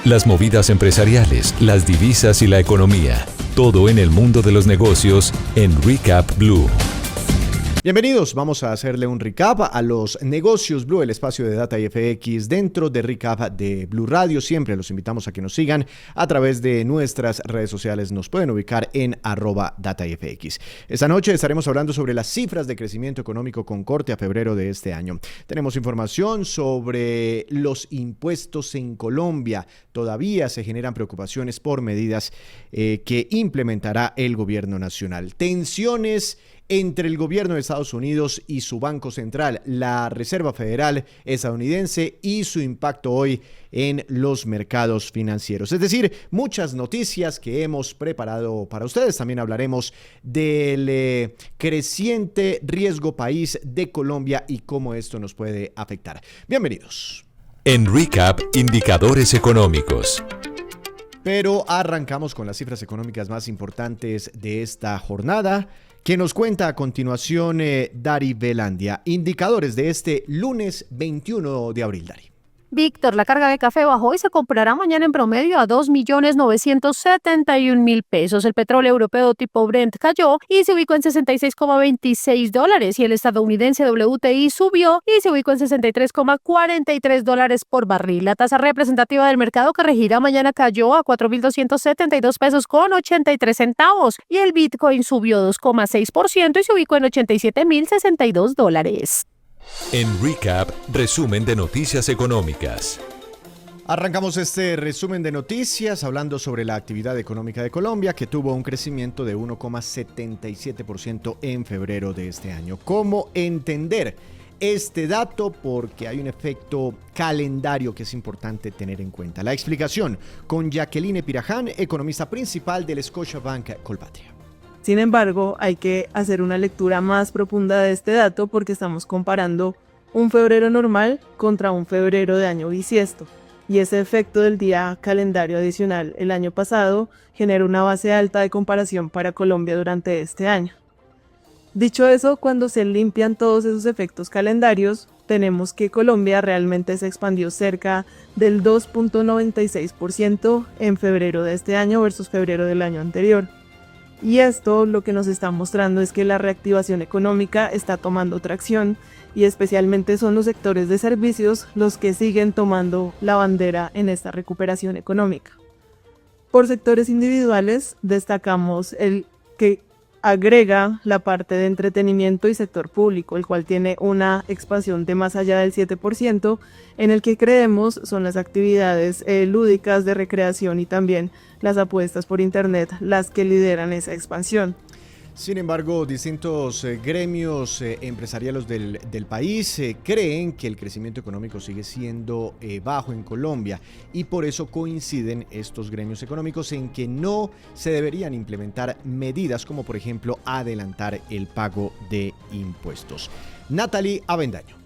las movidas empresariales, las divisas y la economía. Todo en el mundo de los negocios en Recap Blue. Bienvenidos, vamos a hacerle un recap a los negocios Blue, el espacio de Data y FX dentro de Recap de Blue Radio. Siempre los invitamos a que nos sigan a través de nuestras redes sociales. Nos pueden ubicar en @DataIFX. Esta noche estaremos hablando sobre las cifras de crecimiento económico con corte a febrero de este año. Tenemos información sobre los impuestos en Colombia. Todavía se generan preocupaciones por medidas que implementará el gobierno nacional. Tensiones entre el gobierno de Estados Unidos y su Banco Central, la Reserva Federal estadounidense, y su impacto hoy en los mercados financieros. Es decir, muchas noticias que hemos preparado para ustedes. También hablaremos del creciente riesgo país de Colombia y cómo esto nos puede afectar. Bienvenidos. En Recap, indicadores económicos. Pero arrancamos con las cifras económicas más importantes de esta jornada, que nos cuenta a continuación Dari Velandia. Indicadores de este lunes 21 de abril, Dari. Víctor, la carga de café bajó y se comprará mañana en promedio a 2.971.000 pesos. El petróleo europeo tipo Brent cayó y se ubicó en $66,26 y el estadounidense WTI subió y se ubicó en $63,43 por barril. La tasa representativa del mercado que regirá mañana cayó a 4.272 pesos con 83 centavos y el Bitcoin subió 2,6% y se ubicó en $87.062. En Recap, resumen de noticias económicas. Arrancamos este resumen de noticias hablando sobre la actividad económica de Colombia, que tuvo un crecimiento de 1,77% en febrero de este año. ¿Cómo entender este dato? Porque hay un efecto calendario que es importante tener en cuenta. La explicación con Jacqueline Piraján, economista principal del Scotiabank Colpatria. Sin embargo, hay que hacer una lectura más profunda de este dato porque estamos comparando un febrero normal contra un febrero de año bisiesto. Y ese efecto del día calendario adicional el año pasado genera una base alta de comparación para Colombia durante este año. Dicho eso, cuando se limpian todos esos efectos calendarios, tenemos que Colombia realmente se expandió cerca del 2,96% en febrero de este año versus febrero del año anterior. Y esto lo que nos está mostrando es que la reactivación económica está tomando tracción y especialmente son los sectores de servicios los que siguen tomando la bandera en esta recuperación económica. Por sectores individuales destacamos el que agrega la parte de entretenimiento y sector público, el cual tiene una expansión de más allá del 7%, en el que creemos son las actividades lúdicas de recreación y también las apuestas por internet las que lideran esa expansión. Sin embargo, distintos gremios empresariales del país creen que el crecimiento económico sigue siendo bajo en Colombia y por eso coinciden estos gremios económicos en que no se deberían implementar medidas como por ejemplo adelantar el pago de impuestos. Natalie Avendaño.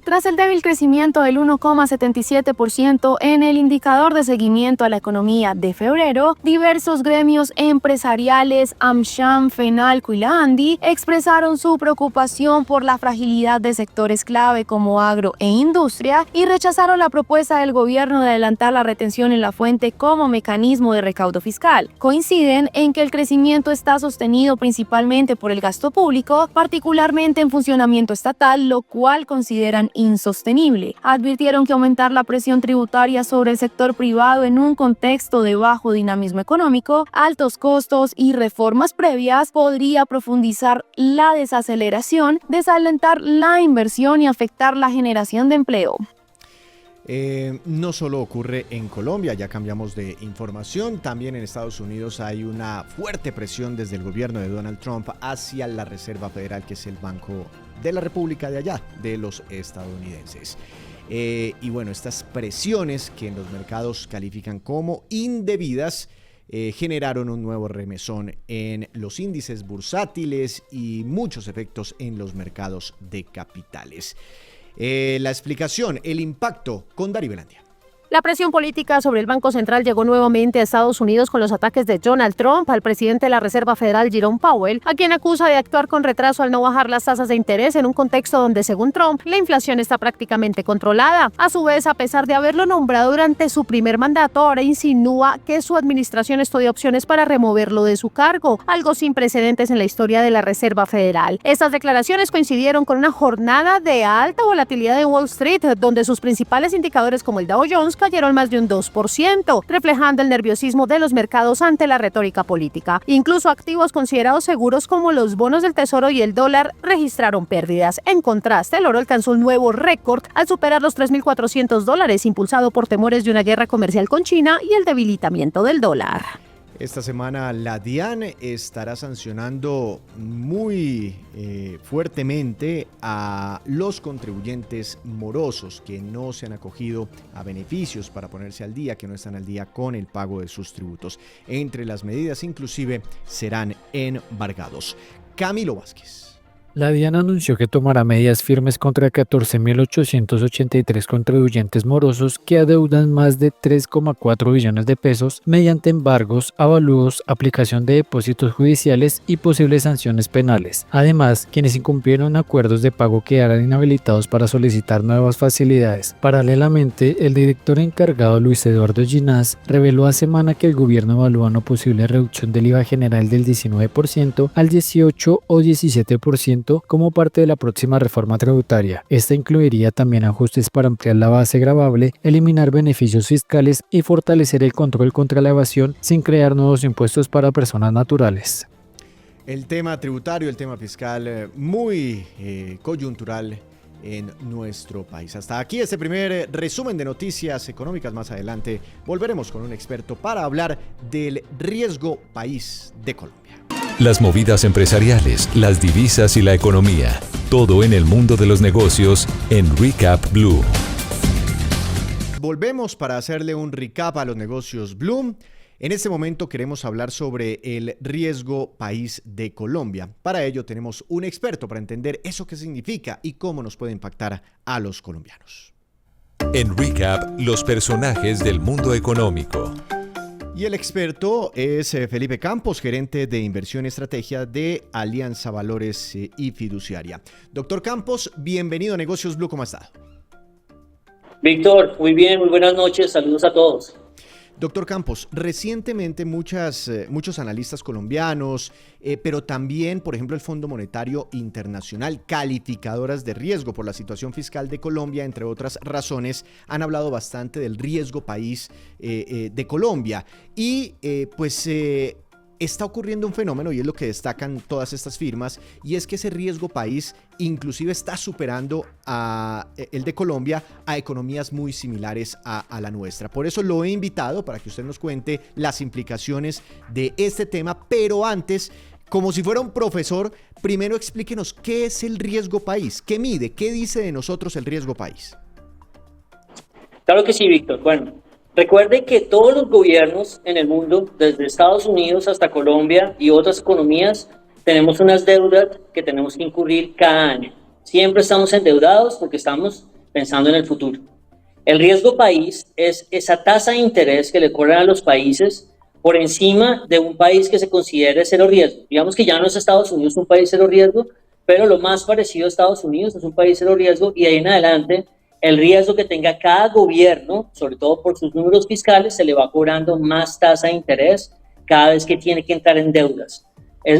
Tras el débil crecimiento del 1,77% en el indicador de seguimiento a la economía de febrero, diversos gremios empresariales, AmSham, FENALCO y la ANDI, expresaron su preocupación por la fragilidad de sectores clave como agro e industria y rechazaron la propuesta del gobierno de adelantar la retención en la fuente como mecanismo de recaudo fiscal. Coinciden en que el crecimiento está sostenido principalmente por el gasto público, particularmente en funcionamiento estatal, lo cual consideran insostenible. Advirtieron que aumentar la presión tributaria sobre el sector privado en un contexto de bajo dinamismo económico, altos costos y reformas previas podría profundizar la desaceleración, desalentar la inversión y afectar la generación de empleo. No solo ocurre en Colombia, ya cambiamos de información, también en Estados Unidos hay una fuerte presión desde el gobierno de Donald Trump hacia la Reserva Federal, que es el banco de la República de allá, de los estadounidenses. Y bueno, estas presiones que en los mercados califican como indebidas generaron un nuevo remesón en los índices bursátiles y muchos efectos en los mercados de capitales. La explicación, el impacto con Dari Velandia. La presión política sobre el Banco Central llegó nuevamente a Estados Unidos con los ataques de Donald Trump al presidente de la Reserva Federal, Jerome Powell, a quien acusa de actuar con retraso al no bajar las tasas de interés en un contexto donde, según Trump, la inflación está prácticamente controlada. A su vez, a pesar de haberlo nombrado durante su primer mandato, ahora insinúa que su administración estudia opciones para removerlo de su cargo, algo sin precedentes en la historia de la Reserva Federal. Estas declaraciones coincidieron con una jornada de alta volatilidad en Wall Street, donde sus principales indicadores como el Dow Jones cayeron más de un 2%, reflejando el nerviosismo de los mercados ante la retórica política. Incluso activos considerados seguros como los bonos del Tesoro y el dólar registraron pérdidas. En contraste, el oro alcanzó un nuevo récord al superar los $3.400, impulsado por temores de una guerra comercial con China y el debilitamiento del dólar. Esta semana la DIAN estará sancionando muy fuertemente a los contribuyentes morosos que no se han acogido a beneficios para ponerse al día, que no están al día con el pago de sus tributos. Entre las medidas inclusive serán embargados. Camilo Vázquez. La DIAN anunció que tomará medidas firmes contra 14.883 contribuyentes morosos que adeudan más de 3,4 billones de pesos mediante embargos, avalúos, aplicación de depósitos judiciales y posibles sanciones penales. Además, quienes incumplieron acuerdos de pago quedarán inhabilitados para solicitar nuevas facilidades. Paralelamente, el director encargado Luis Eduardo Ginás reveló hace semana que el gobierno evalúa una posible reducción del IVA general del 19% al 18 o 17% como parte de la próxima reforma tributaria. Esta incluiría también ajustes para ampliar la base gravable, eliminar beneficios fiscales y fortalecer el control contra la evasión sin crear nuevos impuestos para personas naturales. El tema tributario, el tema fiscal, muy coyuntural en nuestro país. Hasta aquí este primer resumen de noticias económicas. Más adelante volveremos con un experto para hablar del riesgo país de Colombia. Las movidas empresariales, las divisas y la economía. Todo en el mundo de los negocios en Recap Blue. Volvemos para hacerle un recap a los negocios Blue. En este momento queremos hablar sobre el riesgo país de Colombia. Para ello tenemos un experto para entender eso que significa y cómo nos puede impactar a los colombianos. En Recap, los personajes del mundo económico. Y el experto es Felipe Campos, gerente de inversión y estrategia de Alianza Valores y Fiduciaria. Doctor Campos, bienvenido a Negocios Blue, ¿cómo ha estado? Víctor, muy bien, muy buenas noches, saludos a todos. Doctor Campos, recientemente muchos analistas colombianos, pero también, por ejemplo, el Fondo Monetario Internacional, calificadoras de riesgo por la situación fiscal de Colombia, entre otras razones, han hablado bastante del riesgo país de Colombia. Y está ocurriendo un fenómeno, y es lo que destacan todas estas firmas, y es que ese riesgo país inclusive está superando el de Colombia a economías muy similares a la nuestra. Por eso lo he invitado para que usted nos cuente las implicaciones de este tema, pero antes, como si fuera un profesor, primero explíquenos qué es el riesgo país, qué mide, qué dice de nosotros el riesgo país. Claro que sí, Víctor. Bueno, recuerde que todos los gobiernos en el mundo, desde Estados Unidos hasta Colombia y otras economías, tenemos unas deudas que tenemos que incurrir cada año. Siempre estamos endeudados porque estamos pensando en el futuro. El riesgo país es esa tasa de interés que le cobran a los países por encima de un país que se considere cero riesgo. Digamos que ya no es Estados Unidos un país cero riesgo, pero lo más parecido a Estados Unidos es un país cero riesgo, y de ahí en adelante el riesgo que tenga cada gobierno, sobre todo por sus números fiscales, se le va cobrando más tasa de interés cada vez que tiene que entrar en deudas.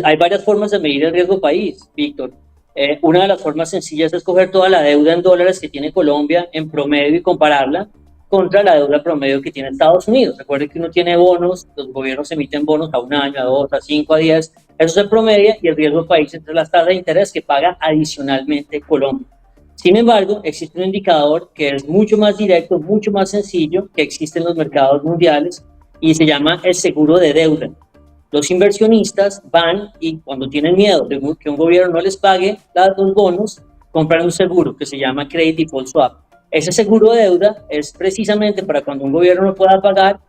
Hay varias formas de medir el riesgo país, Víctor. Una de las formas sencillas es coger toda la deuda en dólares que tiene Colombia en promedio y compararla contra la deuda promedio que tiene Estados Unidos. Recuerde que uno tiene bonos, los gobiernos emiten bonos a un año, a 2, a 5, a 10. Eso se promedia, y el riesgo país entre las tasas de interés que paga adicionalmente Colombia. Sin embargo, existe un indicador que es mucho más directo, mucho más sencillo, que existe en los mercados mundiales, y se llama el seguro de deuda. Los inversionistas van y, cuando tienen miedo de que un gobierno no les pague los bonos, compran un seguro que se llama Credit Default Swap. Ese seguro de deuda es precisamente para cuando un gobierno no pueda pagar,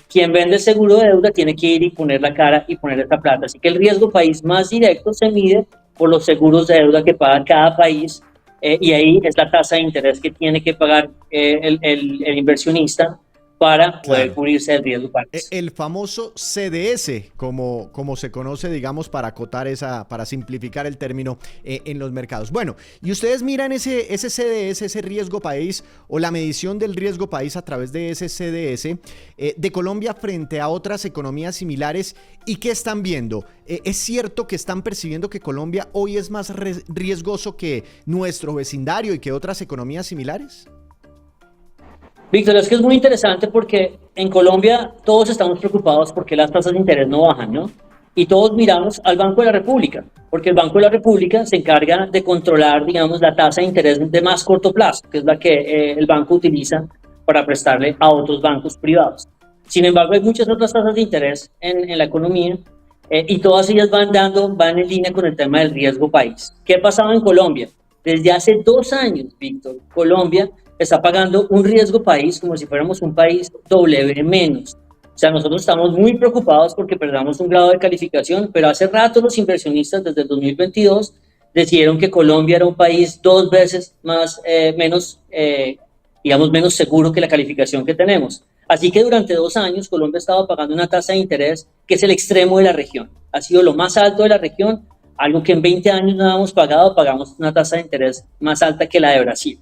quien vende el seguro de deuda tiene que ir y poner la cara y poner esta plata. Así que el riesgo país más directo se mide por los seguros de deuda que paga cada país, y ahí es la tasa de interés que tiene que pagar el inversionista para poder Claro. cubrirse del riesgo país. El famoso CDS, como se conoce, digamos, para acotar para simplificar el término en los mercados. Bueno, y ustedes miran ese CDS, ese riesgo país, o la medición del riesgo país a través de ese CDS de Colombia frente a otras economías similares, ¿y qué están viendo? ¿Es cierto que están percibiendo que Colombia hoy es más riesgoso que nuestro vecindario y que otras economías similares? Víctor, es que es muy interesante porque en Colombia todos estamos preocupados porque las tasas de interés no bajan, ¿no? Y todos miramos al Banco de la República, porque el Banco de la República se encarga de controlar, digamos, la tasa de interés de más corto plazo, que es la que el banco utiliza para prestarle a otros bancos privados. Sin embargo, hay muchas otras tasas de interés en la economía y todas ellas van en línea con el tema del riesgo país. ¿Qué ha pasado en Colombia? Desde hace 2 años, Víctor, Colombia está pagando un riesgo país como si fuéramos un país W menos. O sea, nosotros estamos muy preocupados porque perdamos un grado de calificación, pero hace rato los inversionistas desde el 2022 decidieron que Colombia era un país 2 veces menos seguro que la calificación que tenemos. Así que durante 2 años Colombia ha estado pagando una tasa de interés que es el extremo de la región. Ha sido lo más alto de la región, algo que en 20 años no habíamos pagado, pagamos una tasa de interés más alta que la de Brasil.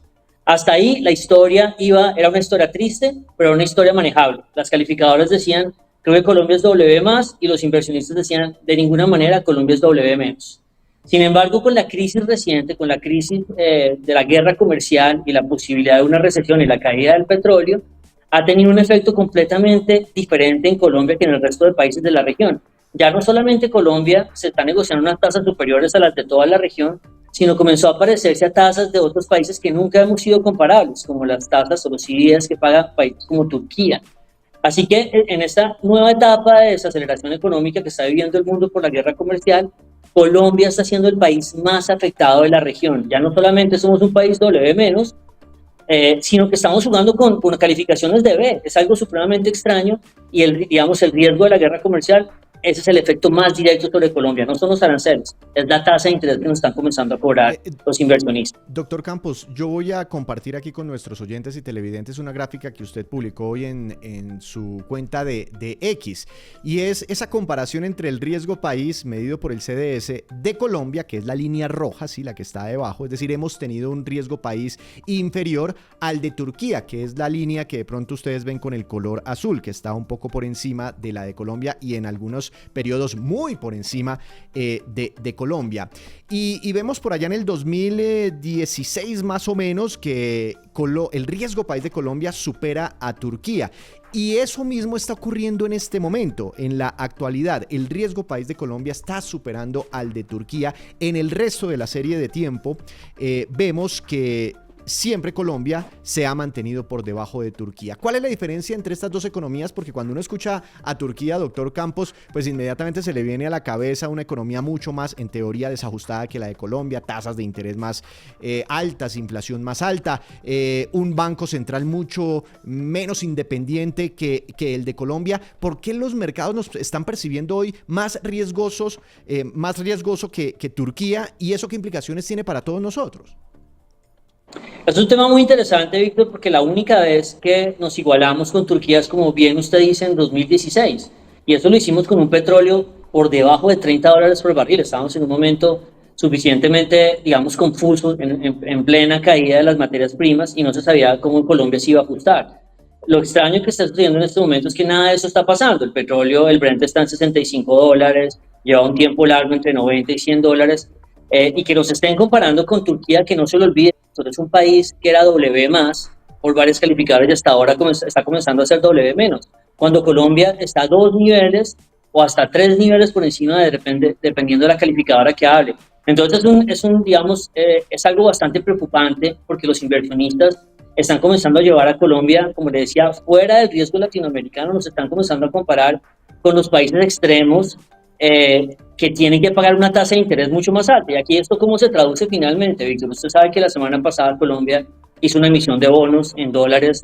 Hasta ahí la historia era una historia triste, pero era una historia manejable. Las calificadoras decían, creo que Colombia es W más, y los inversionistas decían, de ninguna manera Colombia es W menos. Sin embargo, con la crisis reciente, con la crisis de la guerra comercial y la posibilidad de una recesión y la caída del petróleo, ha tenido un efecto completamente diferente en Colombia que en el resto de países de la región. Ya no solamente Colombia se está negociando unas tasas superiores a las de toda la región, sino comenzó a parecerse a tasas de otros países que nunca hemos sido comparables, como las tasas o los CDS que pagan países como Turquía. Así que en esta nueva etapa de desaceleración económica que está viviendo el mundo por la guerra comercial, Colombia está siendo el país más afectado de la región. Ya no solamente somos un país W-, sino que estamos jugando con calificaciones de B. Es algo supremamente extraño y el riesgo de la guerra comercial, ese es el efecto más directo sobre Colombia. No son los aranceles, es la tasa de interés que nos están comenzando a cobrar los inversionistas. Doctor Campos, yo voy a compartir aquí con nuestros oyentes y televidentes una gráfica que usted publicó hoy en su cuenta de X, y es esa comparación entre el riesgo país medido por el CDS de Colombia, que es la línea roja, ¿sí? La que está debajo, es decir, hemos tenido un riesgo país inferior al de Turquía, que es la línea que de pronto ustedes ven con el color azul, que está un poco por encima de la de Colombia y en algunos periodos muy por encima de Colombia. Y vemos por allá en el 2016 más o menos que el riesgo país de Colombia supera a Turquía. Y eso mismo está ocurriendo en este momento, en la actualidad. El riesgo país de Colombia está superando al de Turquía. En el resto de la serie de tiempo vemos que siempre Colombia se ha mantenido por debajo de Turquía. ¿Cuál es la diferencia entre estas dos economías? Porque cuando uno escucha a Turquía, doctor Campos, pues inmediatamente se le viene a la cabeza una economía mucho más, en teoría, desajustada que la de Colombia, tasas de interés más altas, inflación más alta, un banco central mucho menos independiente que el de Colombia. ¿Por qué los mercados nos están percibiendo hoy más riesgoso que Turquía? ¿Y eso qué implicaciones tiene para todos nosotros? Es un tema muy interesante, Víctor, porque la única vez que nos igualamos con Turquía es, como bien usted dice, en 2016. Y eso lo hicimos con un petróleo por debajo de $30 por barril. Estábamos en un momento suficientemente, digamos, confuso, en plena caída de las materias primas, y no se sabía cómo Colombia se iba a ajustar. Lo extraño que está sucediendo en este momento es que nada de eso está pasando. El petróleo, el Brent está en $65, lleva un tiempo largo entre 90 y $100, y que nos estén comparando con Turquía, que no se lo olvide, es un país que era W más por varios calificadores y hasta ahora está comenzando a ser W menos, cuando Colombia está a 2 niveles o hasta 3 niveles por encima, dependiendo de la calificadora que hable. Entonces es algo bastante preocupante, porque los inversionistas están comenzando a llevar a Colombia, como le decía, fuera del riesgo latinoamericano. Nos están comenzando a comparar con los países extremos que tienen que pagar una tasa de interés mucho más alta. Y aquí esto, ¿cómo se traduce finalmente, Víctor? Usted sabe que la semana pasada Colombia hizo una emisión de bonos en dólares,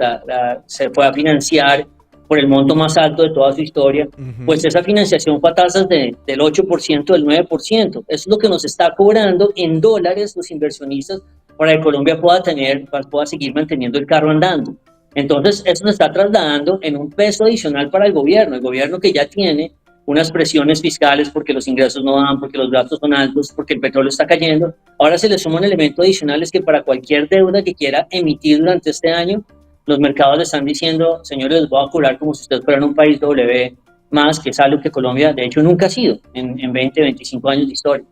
se fue a financiar por el monto más alto de toda su historia. Pues esa financiación fue a tasas del 8%, del 9%. Eso es lo que nos está cobrando en dólares los inversionistas para que Colombia pueda seguir manteniendo el carro andando. Entonces, eso se está trasladando en un peso adicional para el gobierno que ya tiene unas presiones fiscales porque los ingresos no dan, porque los gastos son altos, porque el petróleo está cayendo. Ahora se le suma un elemento adicional, es que para cualquier deuda que quiera emitir durante este año, los mercados le están diciendo, señores, les voy a cobrar como si ustedes fueran un país W más, que es algo que Colombia de hecho nunca ha sido en 20, 25 años de historia.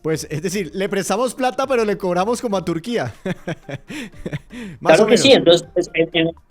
Pues es decir, le prestamos plata pero le cobramos como a Turquía. Más Claro o que menos. sí, entonces,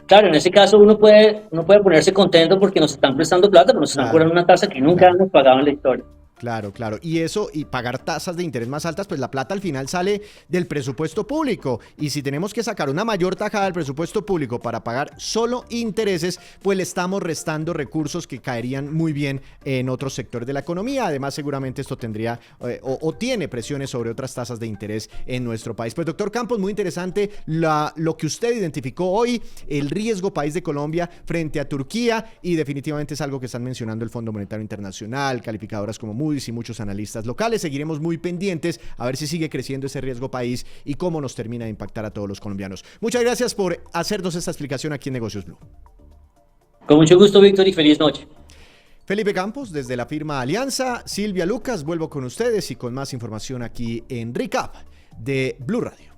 claro, en ese caso uno puede ponerse contento porque nos están prestando plata, pero nos están Claro, cobrando una tasa que nunca claro. hemos pagado en la historia. Claro, claro. Y eso, y pagar tasas de interés más altas, pues la plata al final sale del presupuesto público. Y si tenemos que sacar una mayor tajada del presupuesto público para pagar solo intereses, pues le estamos restando recursos que caerían muy bien en otros sectores de la economía. Además, seguramente esto tendría o tiene presiones sobre otras tasas de interés en nuestro país. Pues doctor Campos, muy interesante lo que usted identificó hoy, el riesgo país de Colombia frente a Turquía, y definitivamente es algo que están mencionando el Fondo Monetario Internacional, calificadoras como Moody's y muchos analistas locales. Seguiremos muy pendientes a ver si sigue creciendo ese riesgo país y cómo nos termina de impactar a todos los colombianos. Muchas gracias por hacernos esta explicación aquí en Negocios Blue. Con mucho gusto, Víctor, y feliz noche. Felipe Campos, desde la firma Alianza. Silvia Lucas, vuelvo con ustedes y con más información aquí en Recap de Blue Radio.